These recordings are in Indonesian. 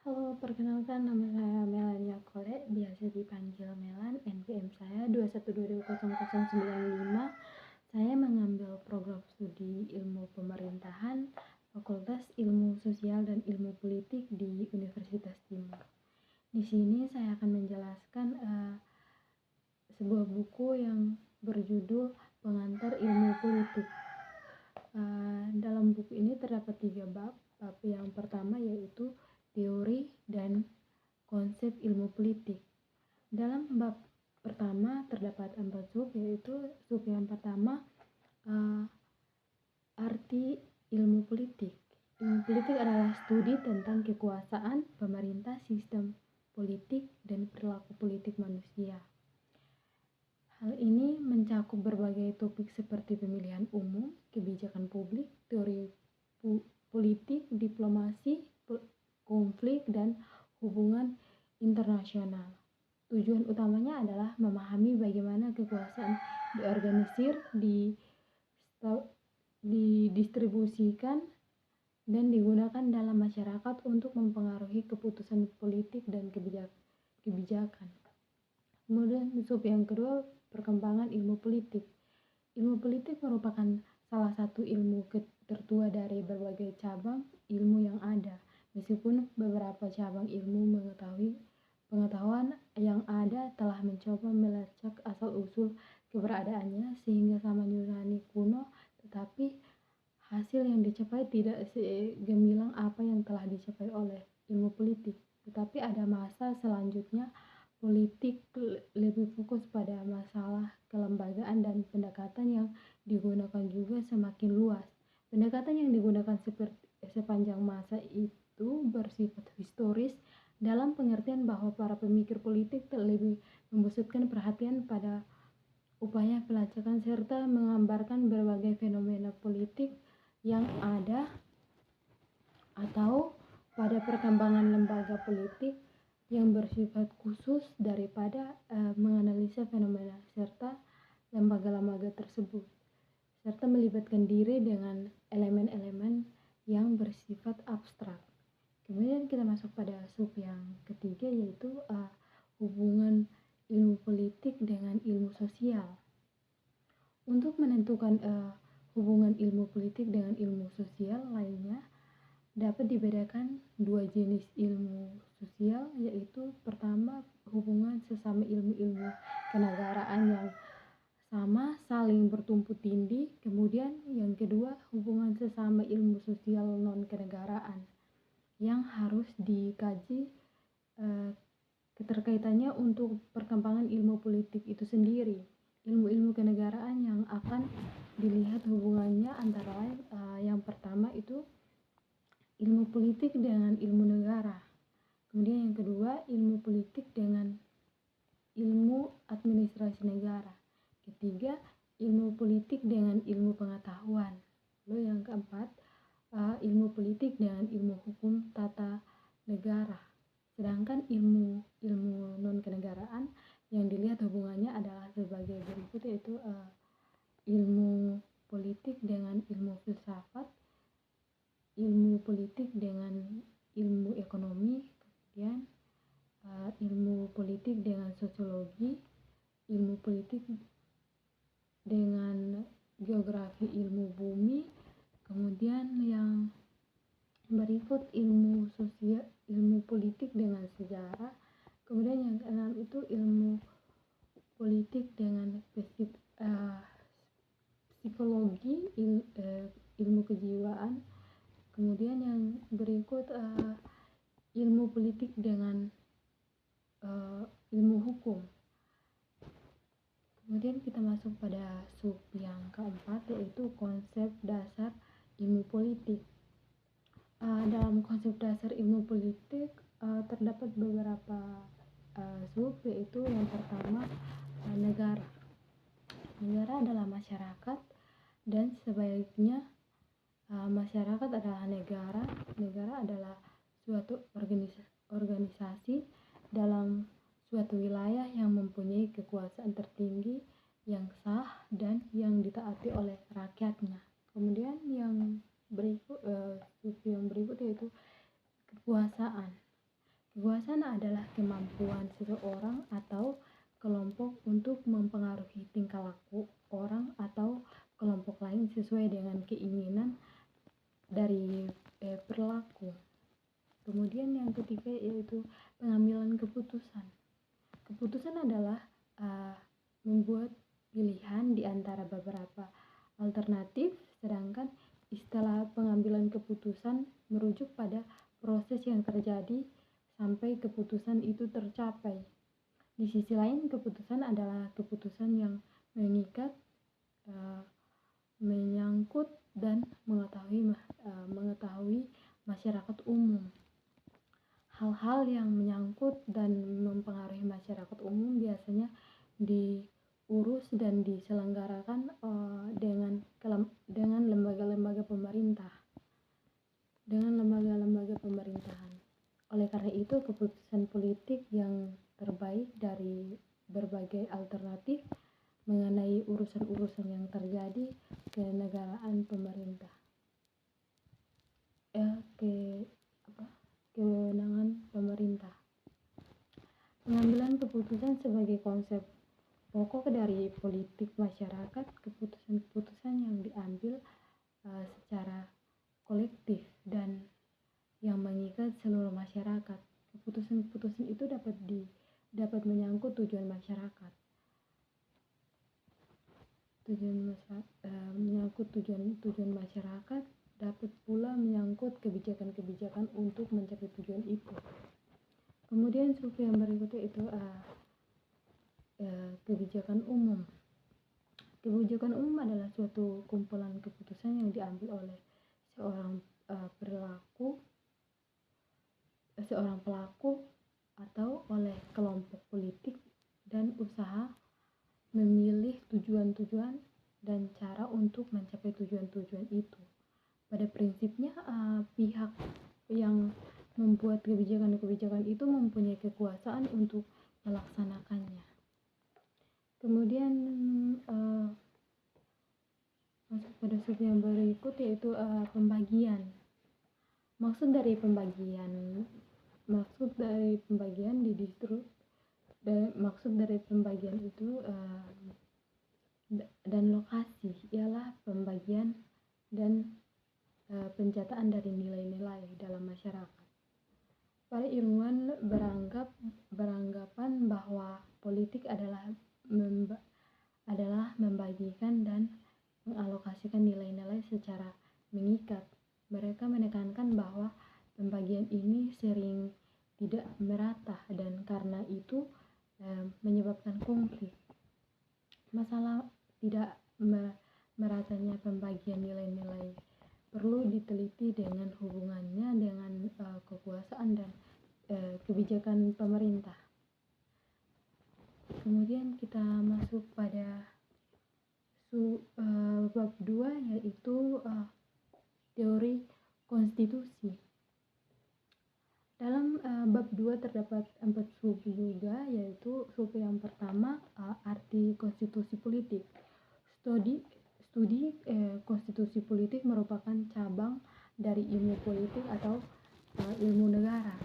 Halo, perkenalkan nama saya Melania Kole, biasa dipanggil Melan, NPM saya 212200095. Saya mengambil program studi Ilmu Pemerintahan, Fakultas Ilmu Sosial dan Ilmu Politik di Universitas Timur. Di sini saya akan menjelaskan sebuah buku yang berjudul Pengantar Ilmu Politik. Dalam buku ini terdapat 3 bab. Bab yang pertama yaitu teori dan konsep ilmu politik. Dalam bab pertama terdapat 4 sub, yaitu sub yang pertama arti ilmu politik. Ilmu politik adalah studi tentang kekuasaan, pemerintah, sistem politik, dan perilaku politik manusia. Hal ini mencakup berbagai topik seperti pemilihan umum, kebijakan publik, teori politik, diplomasi, konflik, dan hubungan internasional. Tujuan utamanya adalah memahami bagaimana kekuasaan diorganisir, didistribusikan, dan digunakan dalam masyarakat untuk mempengaruhi keputusan politik dan kebijakan. Kemudian sub yang kedua, perkembangan ilmu politik. Ilmu politik merupakan salah satu ilmu tertua dari berbagai cabang ilmu yang ada. Meskipun beberapa cabang ilmu pengetahuan yang ada telah mencoba melacak asal-usul keberadaannya sehingga zaman Yunani kuno, tetapi hasil yang dicapai tidak segemilang apa yang telah dicapai oleh ilmu politik. Tetapi ada masa selanjutnya politik lebih fokus pada masalah kelembagaan dan pendekatan yang digunakan juga semakin luas. Pendekatan yang digunakan sepanjang masa itu bersifat historis dalam pengertian bahwa para pemikir politik lebih membusutkan perhatian pada upaya pelacakan serta menggambarkan berbagai fenomena politik yang ada atau pada perkembangan lembaga politik yang bersifat khusus daripada menganalisa fenomena serta lembaga-lembaga tersebut, serta melibatkan diri dengan elemen-elemen yang bersifat abstrak. Kemudian kita masuk pada sub yang ketiga, yaitu hubungan ilmu politik dengan ilmu sosial. Untuk menentukan hubungan ilmu politik dengan ilmu sosial lainnya, dapat dibedakan 2 jenis ilmu sosial, yaitu pertama hubungan sesama ilmu-ilmu kenegaraan yang sama saling bertumpu tindih. Kemudian yang kedua, hubungan sesama ilmu sosial non kenegaraan yang harus dikaji keterkaitannya untuk perkembangan ilmu politik itu sendiri. Ilmu-ilmu kenegaraan yang akan dilihat hubungannya antara lain yang pertama itu ilmu politik dengan ilmu negara. Kemudian yang kedua, ilmu politik dengan ilmu administrasi negara. Ketiga, ilmu politik dengan ilmu pengetahuan. Lalu yang keempat, ilmu politik dengan ilmu hukum tata negara. Sedangkan ilmu non kenegaraan yang dilihat hubungannya adalah sebagai berikut, yaitu ilmu politik dengan ilmu filsafat, ilmu politik dengan ilmu ekonomi, kemudian ilmu politik dengan sosiologi, ilmu politik dengan geografi ilmu bumi, kemudian yang berikut ilmu sosial, ilmu politik dengan sejarah, kemudian yang keenam itu ilmu politik dengan psikologi, ilmu kejiwaan. Kemudian yang berikut ilmu politik dengan ilmu hukum. Kemudian kita masuk pada sub yang keempat, yaitu konsep dasar ilmu politik. Dalam konsep dasar ilmu politik terdapat beberapa sub, yaitu yang pertama negara. Negara adalah masyarakat dan sebaliknya masyarakat adalah negara. Negara adalah suatu organisasi dalam suatu wilayah yang mempunyai kekuasaan tertinggi yang sah dan yang ditaati oleh rakyatnya. Kemudian yang berikut yaitu kekuasaan. Kekuasaan adalah kemampuan seseorang atau kelompok untuk mempengaruhi tingkah laku orang atau kelompok lain sesuai dengan keinginan dari perilaku. Kemudian yang ketiga yaitu pengambilan keputusan. Keputusan adalah membuat pilihan di antara beberapa alternatif, sedangkan istilah pengambilan keputusan merujuk pada proses yang terjadi sampai keputusan itu tercapai. Di sisi lain, keputusan adalah keputusan yang mengikat, menyangkut dan mengetahui masyarakat umum. Hal-hal yang menyangkut dan mempengaruhi masyarakat umum biasanya diurus dan diselenggarakan dengan lembaga-lembaga pemerintahan. Oleh karena itu, keputusan politik yang terbaik dari berbagai alternatif mengenai urusan-urusan yang terjadi kenegaraan pemerintah. Kewenangan pemerintah. Pengambilan keputusan sebagai konsep pokok dari politik masyarakat, keputusan-keputusan yang diambil secara kolektif dan yang mengikat seluruh masyarakat. Keputusan-keputusan itu dapat menyangkut tujuan masyarakat. Menyangkut tujuan masyarakat, dapat pula menyangkut kebijakan-kebijakan untuk mencapai tujuan itu. Kemudian sub yang berikutnya itu kebijakan umum. Kebijakan umum adalah suatu kumpulan keputusan yang diambil oleh seorang pelaku atau oleh kelompok politik dan usaha memilih tujuan-tujuan dan cara untuk mencapai tujuan-tujuan itu. Pada prinsipnya, pihak yang membuat kebijakan-kebijakan itu mempunyai kekuasaan untuk melaksanakannya. Kemudian masuk pada sub yang berikut yaitu pembagian. Maksud dari pembagian itu dan lokasi ialah pembagian dan pencataan dari nilai-nilai dalam masyarakat. Para ilmuwan beranggapan bahwa politik adalah membagikan dan mengalokasikan nilai-nilai secara mengikat. Mereka menekankan bahwa pembagian ini sering tidak merata dan karena itu menyebabkan konflik. Masalah tidak meratanya pembagian nilai-nilai perlu diteliti dengan hubungannya dengan kekuasaan dan kebijakan pemerintah. Kemudian kita masuk pada bab 2 yaitu teori konstitusi. Dalam bab 2 terdapat 4 sub juga, yaitu sub yang pertama arti konstitusi politik. Studi konstitusi politik merupakan cabang dari ilmu politik atau ilmu negara.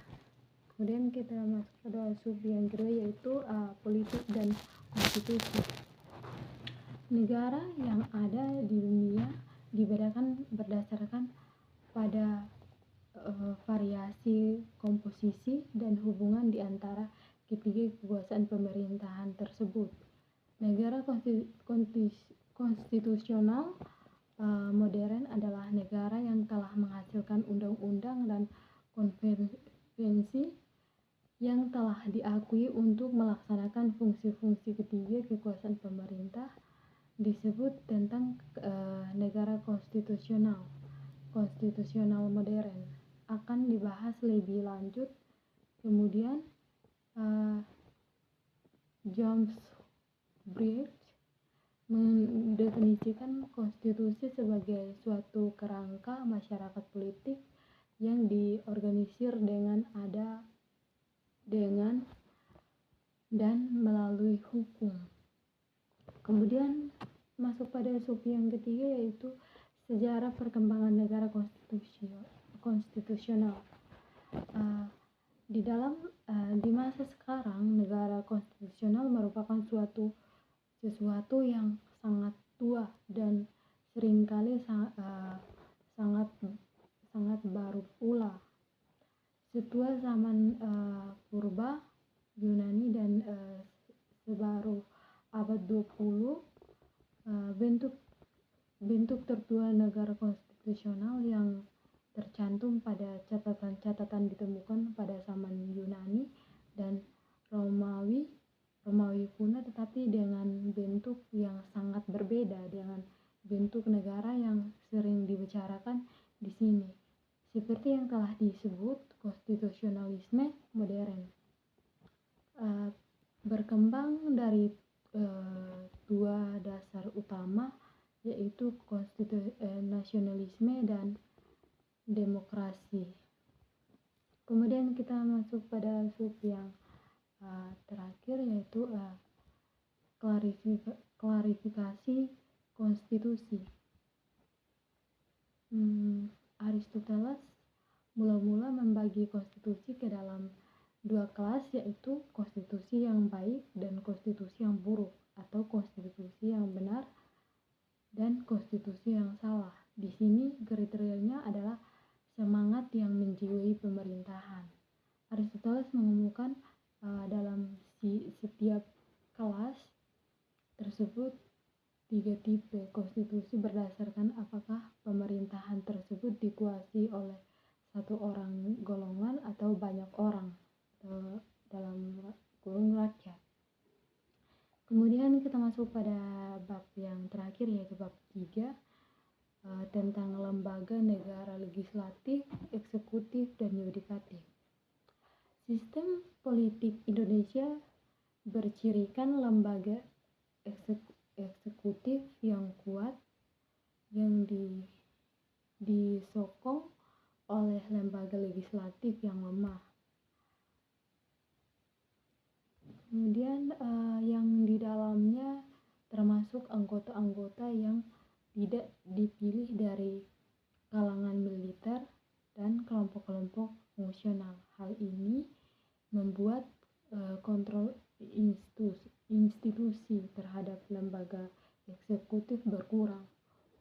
Kemudian kita masuk pada sub yang kedua yaitu politik dan konstitusi. Negara yang ada di dunia dibedakan berdasarkan pada variasi komposisi dan hubungan di antara ketiga kekuasaan pemerintahan tersebut. Negara konstitusional modern adalah negara yang telah menghasilkan undang-undang dan konvensi yang telah diakui untuk melaksanakan fungsi-fungsi ketiga kekuasaan pemerintah, disebut tentang negara konstitusional modern. Akan dibahas lebih lanjut. Kemudian James Bridge mendefinisikan konstitusi sebagai suatu kerangka masyarakat politik yang diorganisir dengan dan melalui hukum. Kemudian masuk pada sub yang ketiga yaitu sejarah perkembangan negara konstitusional. di masa sekarang negara konstitusional merupakan sesuatu yang sangat tua dan seringkali sangat sangat baru pula. Setua zaman purba Yunani dan sebaru abad 20, bentuk tertua negara konstitusional yang tercantum pada catatan-catatan ditemukan pada zaman Yunani dan Romawi kuno, tetapi dengan bentuk yang sangat berbeda dengan bentuk negara yang sering dibicarakan di sini, seperti yang telah disebut konstitusionalisme modern. Berkembang dari dua dasar utama, yaitu nasionalisme dan demokrasi. Kemudian kita masuk pada sub yang terakhir, yaitu klarifikasi konstitusi. Aristoteles mula-mula membagi konstitusi ke dalam dua kelas, yaitu konstitusi yang baik dan konstitusi yang buruk, atau konstitusi yang benar dan konstitusi yang salah. Di sini kriterianya adalah semangat yang menjiwai pemerintahan. Aristoteles mengumumkan dalam setiap kelas tersebut 3 tipe konstitusi berdasarkan apakah pemerintahan tersebut dikuasai oleh satu orang golongan atau banyak orang, atau dalam kurung rakyat. Kemudian kita masuk pada bab yang terakhir, yaitu bab 3 tentang lembaga negara legislatif, eksekutif, dan yudikatif. Sistem politik Indonesia bercirikan lembaga eksekutif yang kuat yang disokong oleh lembaga legislatif yang lemah. Kemudian yang di dalamnya termasuk anggota-anggota yang tidak dipilih dari kalangan militer dan kelompok-kelompok fungsional. Hal ini membuat kontrol institusi terhadap lembaga eksekutif berkurang.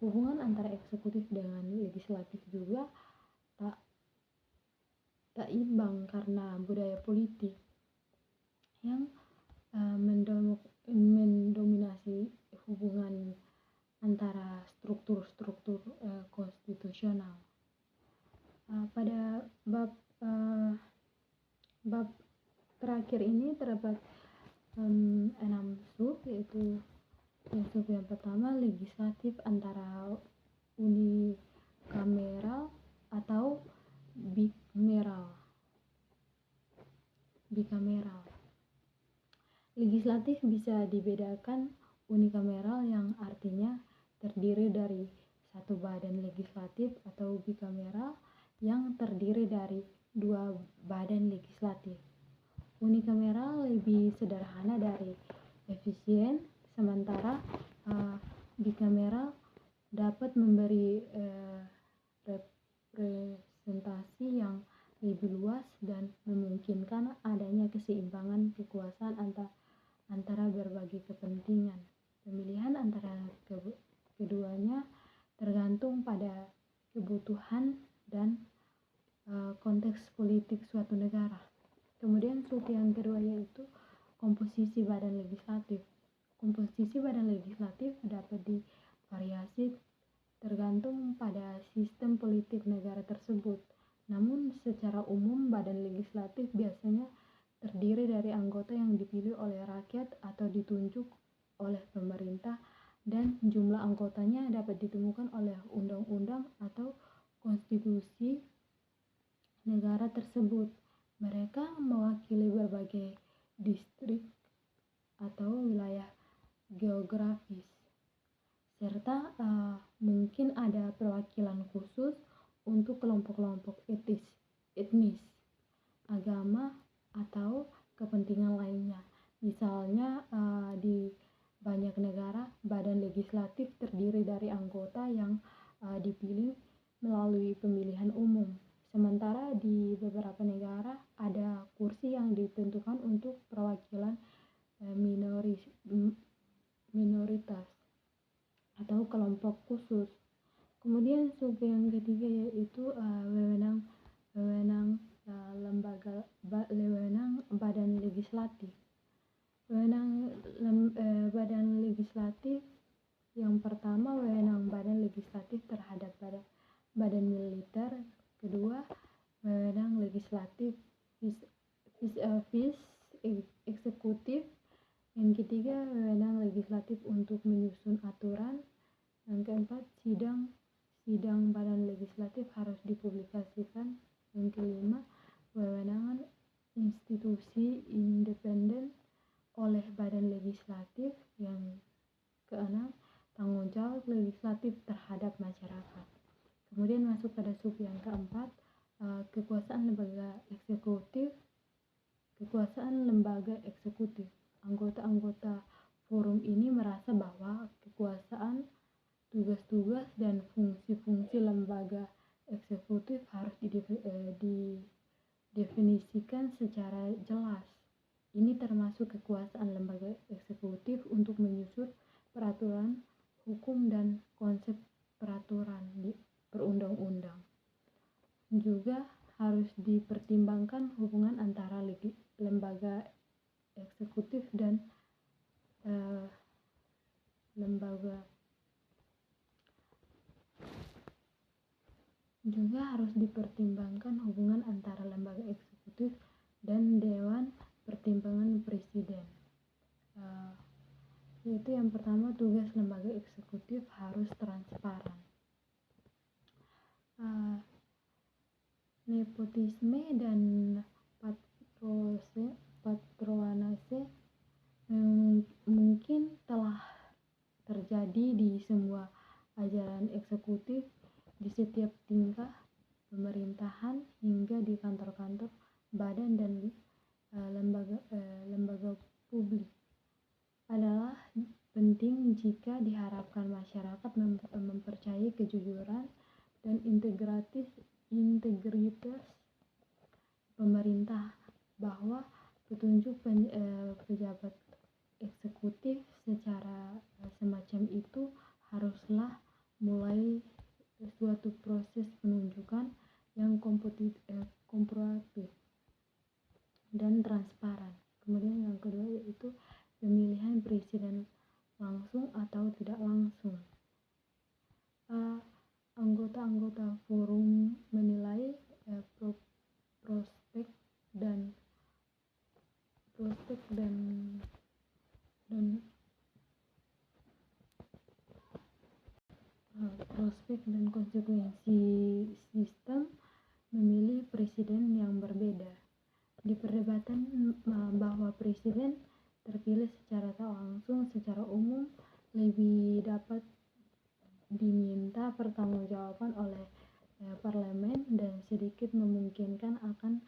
Hubungan antara eksekutif dengan legislatif juga tak imbang karena budaya politik yang mendominasi hubungan antara struktur-struktur konstitusional. Pada bab terakhir ini terdapat 6 sub, yaitu sub yang pertama legislatif antara unikameral atau bikameral. Legislatif bisa dibedakan unikameral yang artinya terdiri dari satu badan legislatif, atau bikameral yang terdiri dari 2 badan legislatif. Unikameral lebih sederhana dari efisien, sementara bikameral dapat memberi representasi yang lebih luas dan memungkinkan adanya keseimbangan kekuasaan antara berbagai kepentingan. Pemilihan antara keduanya tergantung pada kebutuhan dan konteks politik suatu negara. Kemudian sub yang kedua yaitu komposisi badan legislatif. Komposisi badan legislatif dapat divariasi tergantung pada sistem politik negara tersebut. Namun secara umum badan legislatif biasanya terdiri dari anggota yang dipilih oleh rakyat atau ditunjuk oleh pemerintah, dan jumlah anggotanya dapat ditemukan oleh undang-undang atau konstitusi negara tersebut. Mereka mewakili berbagai distrik atau wilayah geografis, serta mungkin ada perwakilan khusus untuk kelompok-kelompok etnis, agama, atau kepentingan lainnya. Misalnya di banyak negara badan legislatif terdiri dari anggota yang dipilih melalui pemilihan umum, sementara di beberapa negara ada yang ditentukan untuk perwakilan minoritas atau kelompok khusus. Kemudian sub yang ketiga yaitu wewenang badan legislatif. Badan legislatif yang pertama, wewenang badan legislatif terhadap badan militer. Kedua, wewenang legislatif eksekutif. Yang ketiga, wewenang legislatif untuk menyusun aturan. Yang keempat, sidang badan legislatif harus dipublikasikan. Yang kelima, wewenang institusi independen oleh badan legislatif. Yang keenam, tanggung jawab legislatif terhadap masyarakat. Kemudian masuk pada sub yang keempat, kekuasaan lembaga eksekutif. Anggota-anggota forum ini merasa bahwa kekuasaan, tugas-tugas, dan fungsi-fungsi lembaga eksekutif harus didefinisikan secara jelas. Ini termasuk kekuasaan lembaga eksekutif untuk menyusun peraturan, hukum, dan konsep peraturan di perundang-undang. Juga harus dipertimbangkan hubungan antara lembaga eksekutif dan Dewan Pertimbangan Presiden. Yaitu yang pertama, tugas lembaga eksekutif harus transparan. Nepotisme dan patronase mungkin telah terjadi di semua ajaran eksekutif, di setiap tingkah pemerintahan hingga di kantor-kantor, badan, dan lembaga publik. Adalah penting jika diharapkan masyarakat mempercayai kejujuran dan integritas pemerintah, bahwa petunjuk pejabat eksekutif secara semacam itu haruslah mulai suatu proses penunjukan yang komparatif dan transparan. Kemudian yang kedua yaitu pemilihan presiden langsung atau tidak langsung. Anggota-anggota forum menilai prospek dan konsekuensi sistem memilih presiden yang berbeda. Di perdebatan bahwa presiden terpilih secara tak langsung secara umum lebih dapat diminta pertanggungjawaban oleh parlemen dan sedikit memungkinkan akan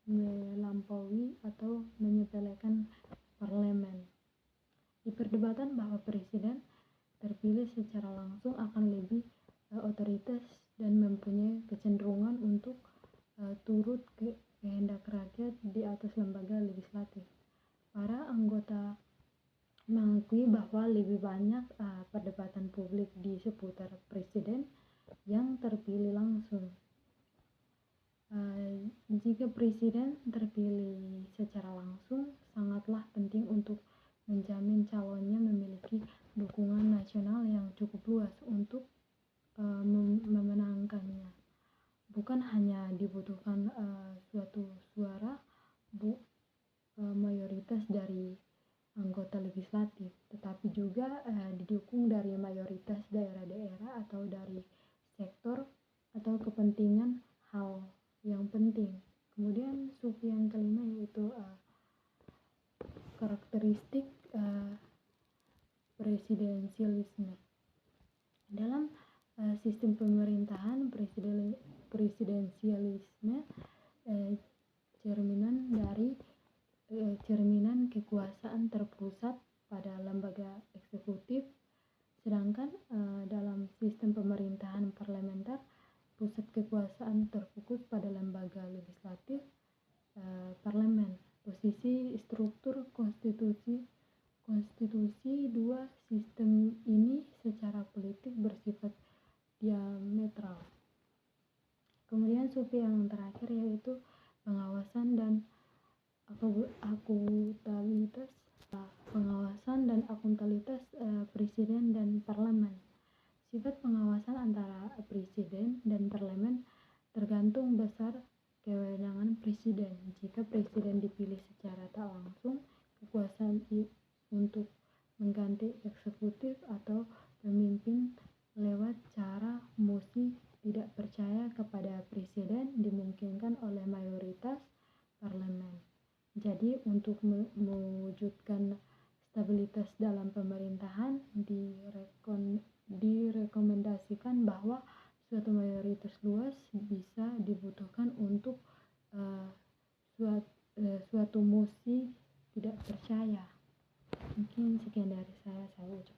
melampaui atau menyepelekan parlemen. Di perdebatan bahwa presiden terpilih secara langsung akan lebih otoritas dan mempunyai kecenderungan untuk turut kehendak rakyat di atas lembaga legislatif. Para anggota mengakui bahwa lebih banyak perdebatan publik di seputar presiden yang terpilih langsung. Jika presiden terpilih secara langsung, sangatlah penting untuk menjamin calonnya memiliki dukungan nasional yang cukup luas untuk memenangkannya. Bukan hanya dibutuhkan suatu suara mayoritas dari anggota legislatif, tetapi juga didukung dari mayoritas daerah-daerah atau dari sektor atau kepentingan hal yang penting. Kemudian sub yang kelima yaitu karakteristik presidensialisme. Dalam sistem pemerintahan, presidensialisme cerminan kekuasaan terpusat pada lembaga eksekutif, sedangkan dalam sistem pemerintahan parlementer, pusat kekuasaan terfokus pada lembaga legislatif. komposisi struktur konstitusi dua sistem ini secara politik bersifat diametral. Kemudian sub yang terakhir yaitu pengawasan dan akuntabilitas presiden dan parlemen. Sifat pengawasan antara presiden dan parlemen tergantung besar kewenangan presiden. Jika presiden dipilih secara tak langsung, kekuasaan untuk mengganti eksekutif atau pemimpin lewat cara mosi tidak percaya kepada presiden dimungkinkan oleh mayoritas parlemen. Jadi untuk mewujudkan stabilitas dalam pemerintahan direkomendasikan bahwa suatu mayoritas luas bisa dibutuhkan untuk suatu mosi tidak percaya. Mungkin sekian dari saya ucapkan.